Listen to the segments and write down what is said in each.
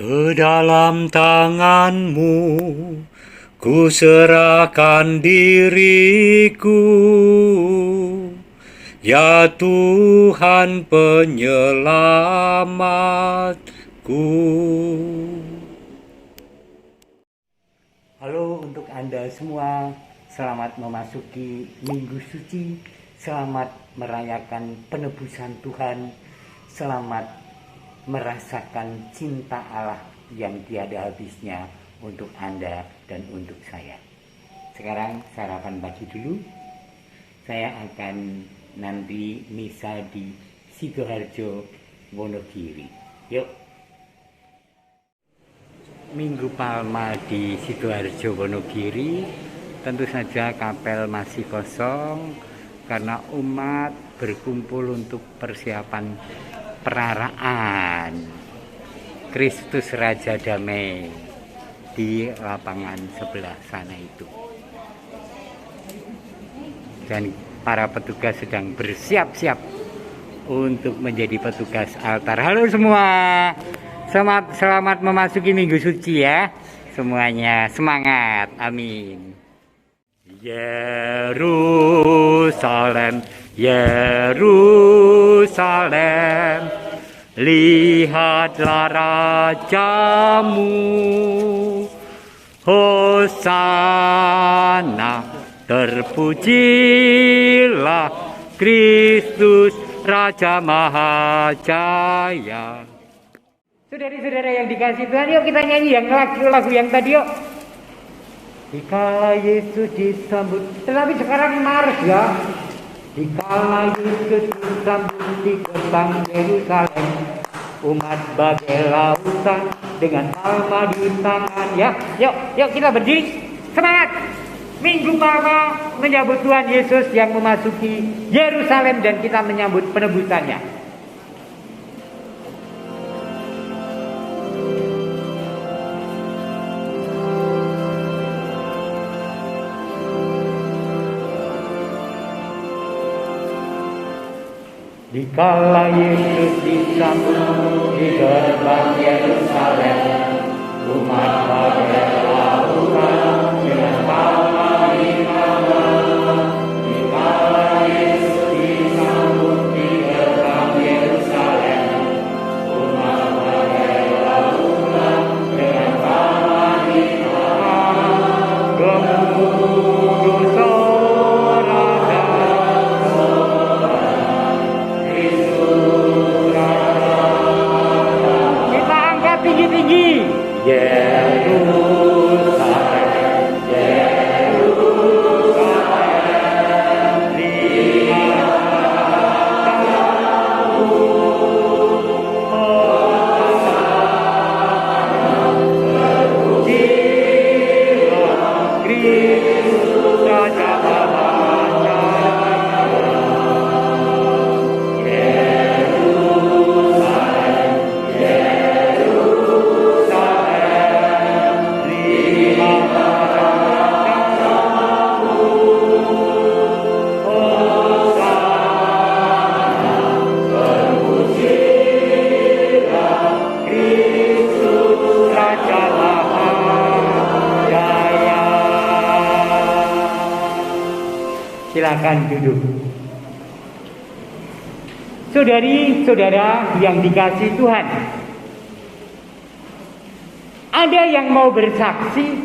Ke dalam tangan-Mu ku serahkan diriku, ya Tuhan penyelamatku. Halo untuk Anda semua, selamat memasuki Minggu Suci, selamat merayakan penebusan Tuhan, selamat merasakan cinta Allah yang tiada habisnya untuk Anda dan untuk saya. Sekarang sarapan pagi dulu. Saya akan nanti misa di Sidoarjo, Wonogiri. Yuk. Minggu Palma di Sidoarjo, Wonogiri. Tentu saja kapel masih kosong karena umat berkumpul untuk persiapan peraraan Kristus Raja Damai di lapangan sebelah sana itu. Dan para petugas sedang bersiap-siap untuk menjadi petugas altar. Halo semua, selamat memasuki Minggu Suci ya. Semuanya semangat, amin. Yerusalem, Yerusalem, lihatlah rajamu. Hosana, terpujilah Kristus Raja Mahajaya. Saudara-saudara yang dikasih Tuhan, yuk kita nyanyi yang lagu yang tadi yuk. Dikala Yesus disambut, tetapi sekarang mars ya. Dikala Yesus disambut di gerbang Yerusalem, umat bagai lautan dengan palma di tangan ya. Yuk kita berdiri, semangat. Minggu Palma menyambut Tuhan Yesus yang memasuki Yerusalem dan kita menyambut penebusannya. Dikala Yesus disambut di gerbang Yerusalem, umat bagai lautan dengan palma di tangan. Dikala Yesus disambut di gerbang Yerusalem, umat bagai lautan dengan palma di tangan. Gemuruh tinggi-tinggi. Yerusalem, Yerusalem, lihatlah kamu. Terpujilah Kristus Raja Mahajaya. Silakan duduk. Saudari-saudara yang dikasihi Tuhan, ada yang mau bersaksi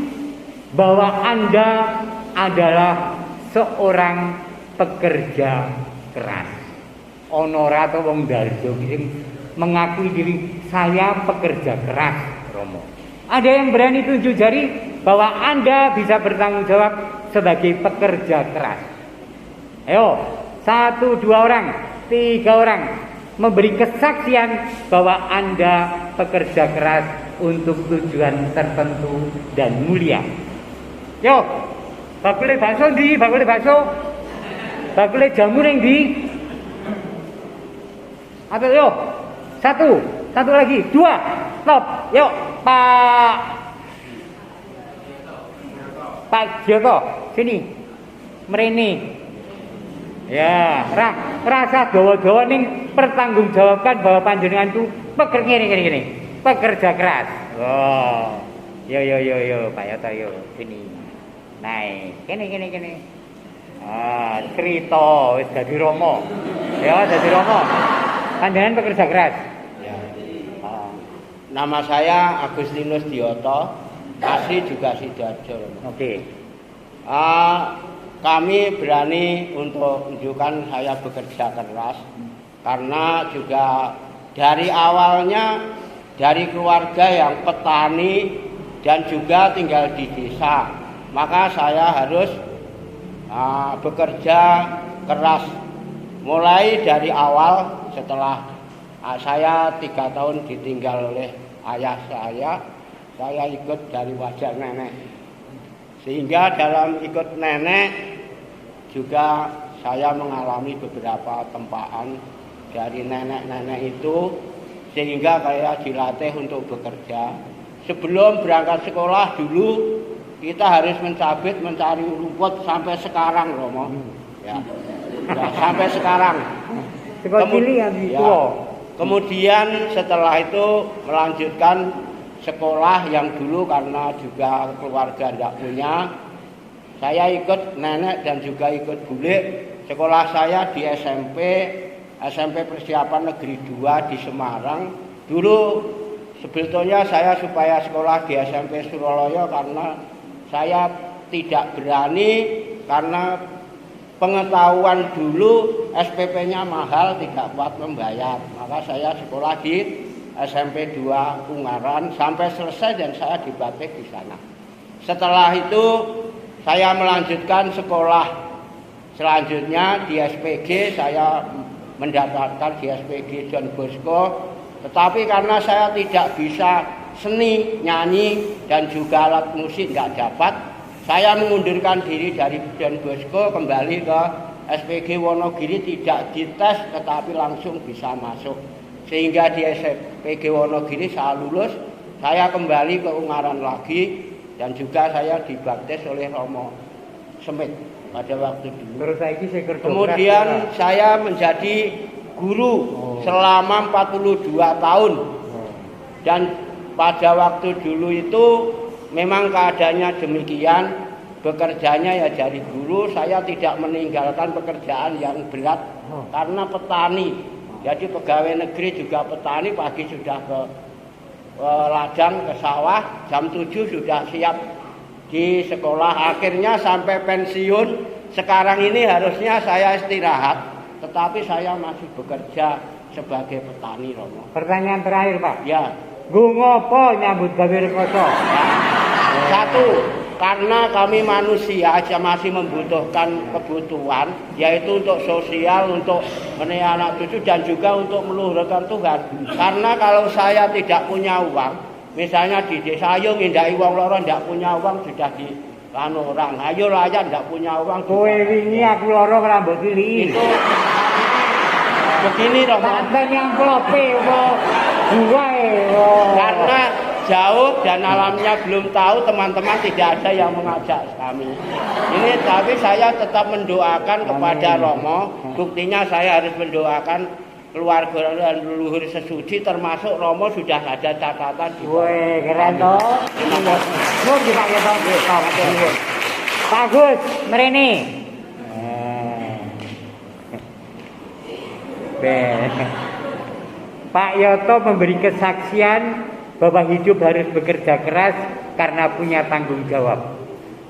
bahwa Anda adalah seorang pekerja keras. Onora atau wong darjo mengakui diri saya pekerja keras, Romo. Ada yang berani tunjuk jari bahwa Anda bisa bertanggung jawab sebagai pekerja keras. Ayo, 1, 2 orang, 3 orang memberi kesaksian bahwa Anda pekerja keras untuk tujuan tertentu dan mulia. Yo, bakule bakso ndi? Bakule bakso. Bakule jamu ning ndi? Atau yo, 1 lagi, 2, stop. Yuk, Pak Joko, sini. Mrene. Ya, rasa dawa-dawa ning pertanggungjawabkan bahwa panjenengan itu pekerja ngene. pekerja keras. Oh. Yo, Pak Yoto yo. Sini. Naik. Kene. Ah, cerita wis dadi Romo. Ya, dadi Romo. Panjenengan pekerja keras. Ya. Nama saya Agustinus Dioto, asli juga Sidoarjo. Oke. Kami berani untuk menunjukkan saya bekerja keras karena juga dari awalnya dari keluarga yang petani dan juga tinggal di desa, maka saya harus bekerja keras mulai dari awal. Setelah saya 3 tahun ditinggal oleh ayah saya ikut dari wajah nenek, sehingga dalam ikut nenek juga saya mengalami beberapa tempaan dari nenek-nenek itu, sehingga saya dilatih untuk bekerja. Sebelum berangkat sekolah dulu kita harus mencari rumput sampai sekarang, Romo. Ya, sampai sekarang. Kemudian setelah itu melanjutkan sekolah yang dulu karena juga keluarga tidak punya. Saya ikut nenek dan juga ikut bule. Sekolah saya di SMP Persiapan Negeri 2 di Semarang. Dulu sebetulnya saya supaya sekolah di SMP Suroloyo karena saya tidak berani karena pengetahuan dulu SPP-nya mahal, tidak kuat membayar. Maka saya sekolah di SMP 2 Ungaran sampai selesai dan saya dibaptis di sana. Setelah itu saya melanjutkan sekolah selanjutnya di SPG, saya mendapatkan di SPG Don Bosco. Tetapi karena saya tidak bisa seni, nyanyi dan juga alat musik tidak dapat, saya mengundurkan diri dari Don Bosco kembali ke SPG Wonogiri, tidak dites tetapi langsung bisa masuk. Sehingga di SPG Wonogiri saya lulus, saya kembali ke Ungaran lagi dan juga saya dibaptis oleh Romo Semit pada waktu dulu. Kemudian saya menjadi guru selama 42 tahun. Dan pada waktu dulu itu memang keadaannya demikian, bekerjanya ya jadi guru. Saya tidak meninggalkan pekerjaan yang berat karena petani. Jadi pegawai negeri juga petani, pagi sudah ke ladang, ke sawah, jam 7 sudah siap di sekolah. Akhirnya sampai pensiun, sekarang ini harusnya saya istirahat, tetapi saya masih bekerja sebagai petani, Romo. Pertanyaan terakhir, Pak. Ya. Gue ngopo nyambut gawe rekoso? Satu, karena kami manusia aja masih membutuhkan kebutuhan, yaitu untuk sosial, untuk menemani anak cucu dan juga untuk meluhurkan Tuhan. Karena kalau saya tidak punya uang, misalnya di desa ayo ngindaki wong loro ndak punya uang sudah di orang. Ayo rakyat ndak punya uang. Kowe wingi aku loro ora mbok pilih. Itu begini, Romo. Sampeyan yang klope karena jauh dan alamnya belum tahu, teman-teman tidak ada yang mengajak kami. Ini tapi saya tetap mendoakan kepada Romo. Buktinya saya harus mendoakan keluarga dan leluhur sesuci, termasuk Romo sudah ada catatan di bawah. Woi, keren toh. Nuwun Pak Yoto. Pak Gus, mrene. Pak Yoto memberi kesaksian bahwa hidup harus bekerja keras karena punya tanggung jawab.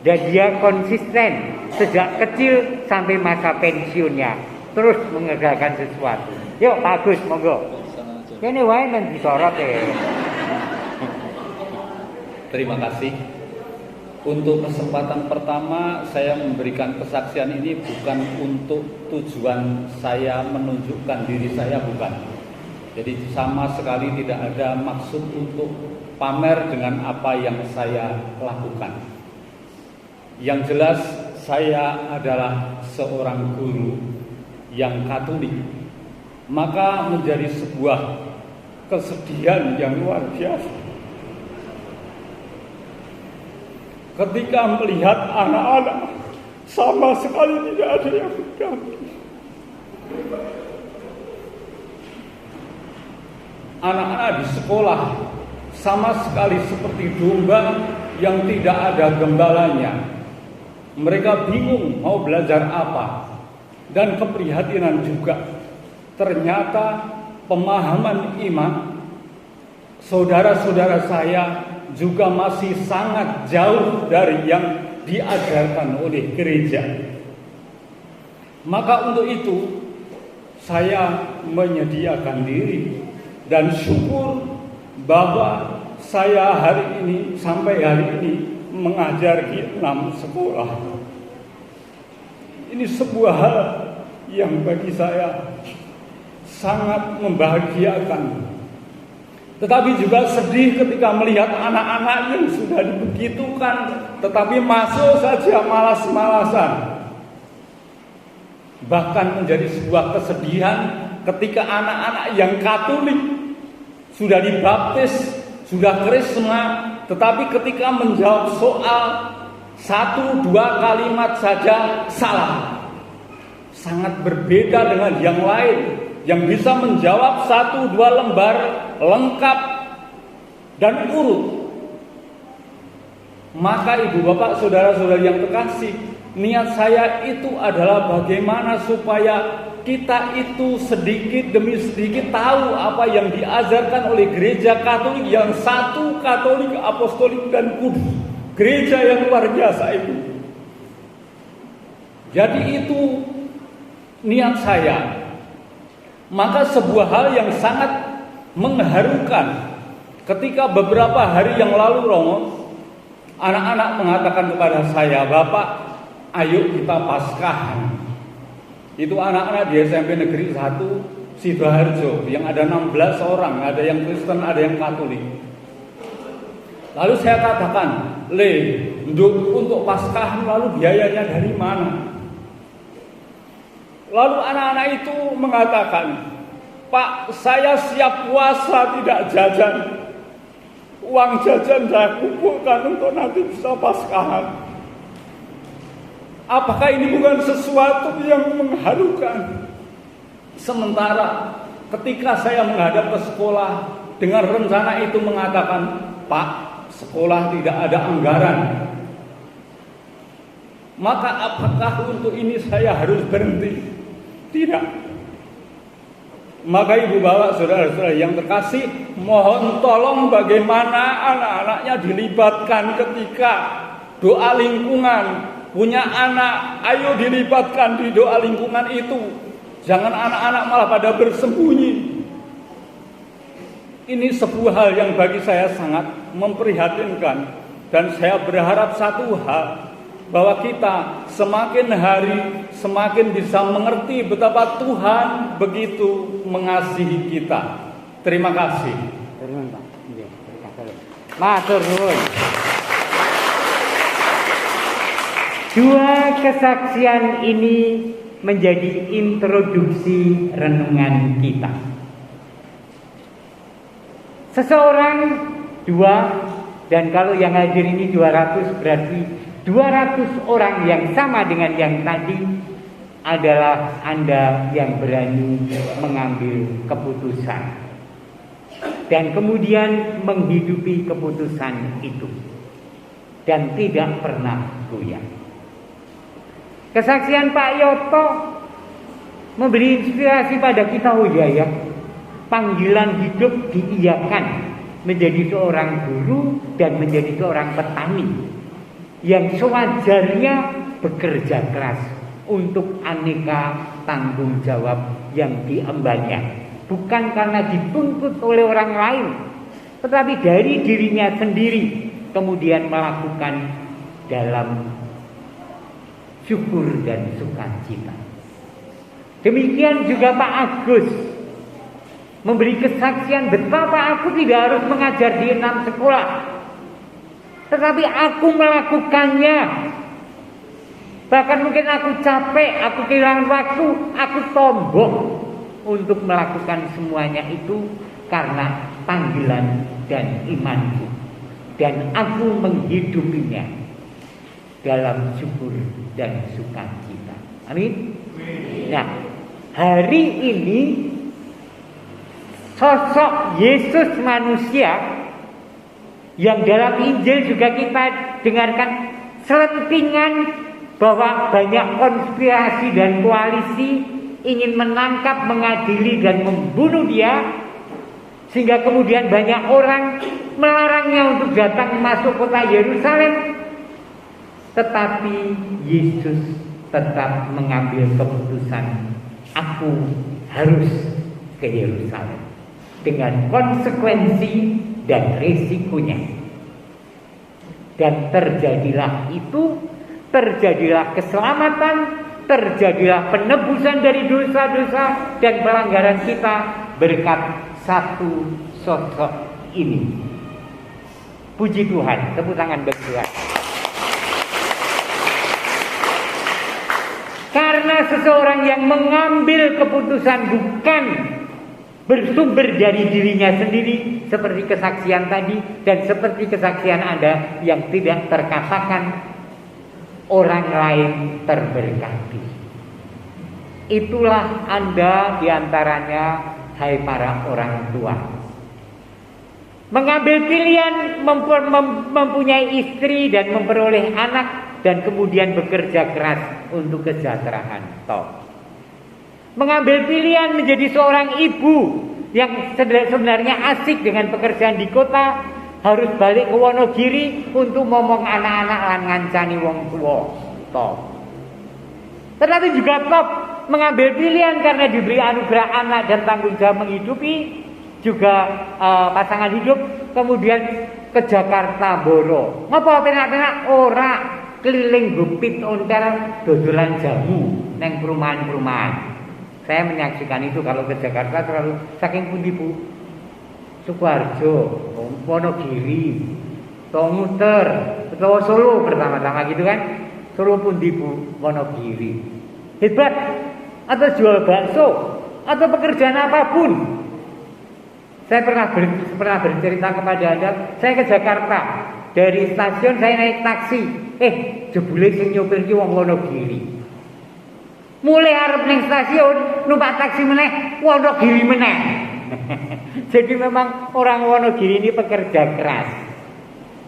Dan dia konsisten sejak kecil sampai masa pensiunnya, terus mengerjakan sesuatu. Yuk Pak Gus, monggo. Kene wae men disorot ya. Terima kasih. Untuk kesempatan pertama saya memberikan kesaksian ini bukan untuk tujuan saya menunjukkan diri saya, bukan. Jadi sama sekali tidak ada maksud untuk pamer dengan apa yang saya lakukan. Yang jelas saya adalah seorang guru yang Katolik. Maka menjadi sebuah kesedihan yang luar biasa ketika melihat anak-anak sama sekali tidak ada yang berdamping. Anak-anak di sekolah sama sekali seperti domba yang tidak ada gembalanya. Mereka bingung mau belajar apa, dan keprihatinan juga. Ternyata pemahaman iman saudara-saudara saya juga masih sangat jauh dari yang diajarkan oleh gereja. Maka untuk itu saya menyediakan diri dan syukur bahwa saya hari ini sampai hari ini mengajar di 6 sekolah. Ini sebuah hal yang bagi saya sangat membahagiakan. Tetapi juga sedih ketika melihat anak-anak yang sudah dibegitukan tetapi masuk saja malas-malasan. Bahkan menjadi sebuah kesedihan ketika anak-anak yang Katolik sudah dibaptis, sudah krisma, tetapi ketika menjawab soal 1-2 kalimat saja salah. Sangat berbeda dengan yang lain yang bisa menjawab 1-2 lembar lengkap dan urut. Maka ibu bapak saudara-saudara yang terkasih, niat saya itu adalah bagaimana supaya kita itu sedikit demi sedikit tahu apa yang diajarkan oleh gereja Katolik yang satu, Katolik, Apostolik dan Kudus. Gereja yang luar biasa itu. Jadi itu niat saya. Maka sebuah hal yang sangat mengharukan ketika beberapa hari yang lalu Romo, anak-anak mengatakan kepada saya, "Bapak, ayo kita Paskahan." Itu anak-anak di SMP Negeri 1 Sidoarjo yang ada 16 orang, ada yang Kristen, ada yang Katolik. Lalu saya katakan, untuk Paskahan lalu biayanya dari mana? Lalu anak-anak itu mengatakan, "Pak, saya siap puasa tidak jajan. Uang jajan saya kumpulkan untuk nanti bisa Paskahan." Apakah ini bukan sesuatu yang mengharukan? Sementara ketika saya menghadap ke sekolah dengan rencana itu mengatakan, "Pak, sekolah tidak ada anggaran." Maka apakah untuk ini saya harus berhenti? Tidak. Maka ibu bapak saudara-saudara yang terkasih, mohon tolong bagaimana anak-anaknya dilibatkan ketika doa lingkungan. Punya anak, ayo dilibatkan di doa lingkungan itu. Jangan anak-anak malah pada bersembunyi. Ini sebuah hal yang bagi saya sangat memprihatinkan. Dan saya berharap satu hal, bahwa kita semakin hari semakin bisa mengerti betapa Tuhan begitu mengasihi kita. Terima kasih. Matur nuwun. Dua kesaksian ini menjadi introduksi renungan kita. Seseorang, dua, dan kalau yang hadir ini 200 berarti 200 orang yang sama dengan yang tadi adalah Anda yang berani mengambil keputusan dan kemudian menghidupi keputusan itu dan tidak pernah goyah. Kesaksian Pak Yoto memberi inspirasi pada kita, panggilan hidup diiyakan menjadi seorang guru dan menjadi seorang petani yang sewajarnya bekerja keras untuk aneka tanggung jawab yang diembannya, bukan karena dituntut oleh orang lain, tetapi dari dirinya sendiri kemudian melakukan dalam syukur dan sukacita. Demikian juga Pak Agus memberi kesaksian betapa aku tidak harus mengajar di 6 sekolah, tetapi aku melakukannya. Bahkan mungkin aku capek, aku kehilangan waktu, aku tombok untuk melakukan semuanya itu karena panggilan dan imanku, dan aku menghidupinya dalam syukur dan sukacita. Amin. Nah, hari ini sosok Yesus manusia Yang dalam Injil juga kita dengarkan selentingan bahwa banyak konspirasi dan koalisi ingin menangkap, mengadili dan membunuh dia, sehingga kemudian banyak orang melarangnya untuk datang masuk kota Yerusalem. Tetapi Yesus tetap mengambil keputusan, aku harus ke Yerusalem dengan konsekuensi dan risikonya. Dan terjadilah itu, terjadilah keselamatan, terjadilah penebusan dari dosa-dosa dan pelanggaran kita berkat satu sosok ini. Puji Tuhan, tepuk tangan bagi Tuhan. Karena seseorang yang mengambil keputusan bukan bersumber dari dirinya sendiri, seperti kesaksian tadi dan seperti kesaksian Anda yang tidak terkatakan, orang lain terberkati. Itulah Anda diantaranya, hai para orang tua. Mengambil pilihan mempunyai istri dan memperoleh anak, dan kemudian bekerja keras untuk kesejahteraan. Mengambil pilihan menjadi seorang ibu yang sebenarnya asik dengan pekerjaan di kota, harus balik ke Wonogiri untuk ngomong anak-anak lan ngancani wong tua. Tetapi juga mengambil pilihan karena diberi anugerah anak dan tanggung jawab menghidupi juga pasangan hidup, kemudian ke Jakarta Boro. Ngapa penak-penak ora keliling gupit ontel dodolan jamu neng perumahan-perumahan. Saya menyaksikan itu kalau ke Jakarta terlalu saking pundi Bu? Sukoharjo, Wonogiri, muter, atau Solo pertama-tama gitu kan? Solo pundi Bu? Wonogiri. Hebat, atau jual bakso, atau pekerjaan apapun. Saya pernah bercerita kepada Anda, saya ke Jakarta. Dari stasiun saya naik taksi. Jebule sing nyopir ki wong Wonogiri. Mulai arep ning stasiun numpak taksi meneh Wonogiri meneh. Jadi memang orang Wonogiri ini pekerja keras.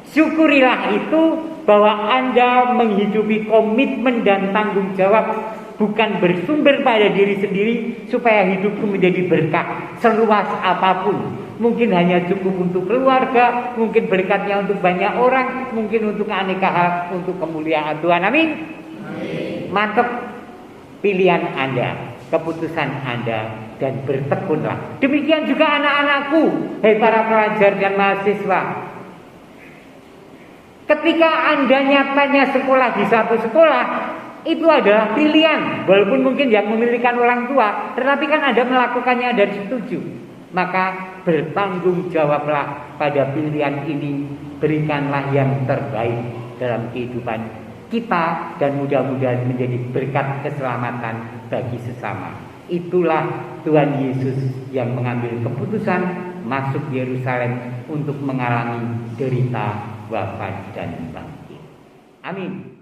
Syukurilah itu bahwa Anda menghidupi komitmen dan tanggung jawab, bukan bersumber pada diri sendiri supaya hidupku menjadi berkah seluas apapun. Mungkin hanya cukup untuk keluarga, mungkin berkatnya untuk banyak orang, mungkin untuk aneka hal, untuk kemuliaan Tuhan. Amin. Mantap pilihan Anda, keputusan Anda, dan bertekunlah. Demikian juga anak-anakku, hai para pelajar dan mahasiswa. Ketika Anda nyatanya sekolah di satu sekolah, itu adalah pilihan. Walaupun mungkin yang memilihkan orang tua, tetapi kan Anda melakukannya dan setuju. Maka bertanggung jawablah pada pilihan ini. Berikanlah yang terbaik dalam kehidupan kita, dan mudah-mudahan menjadi berkat keselamatan bagi sesama. Itulah Tuhan Yesus yang mengambil keputusan masuk Yerusalem untuk mengalami derita, wafat, dan bangkit. Amin.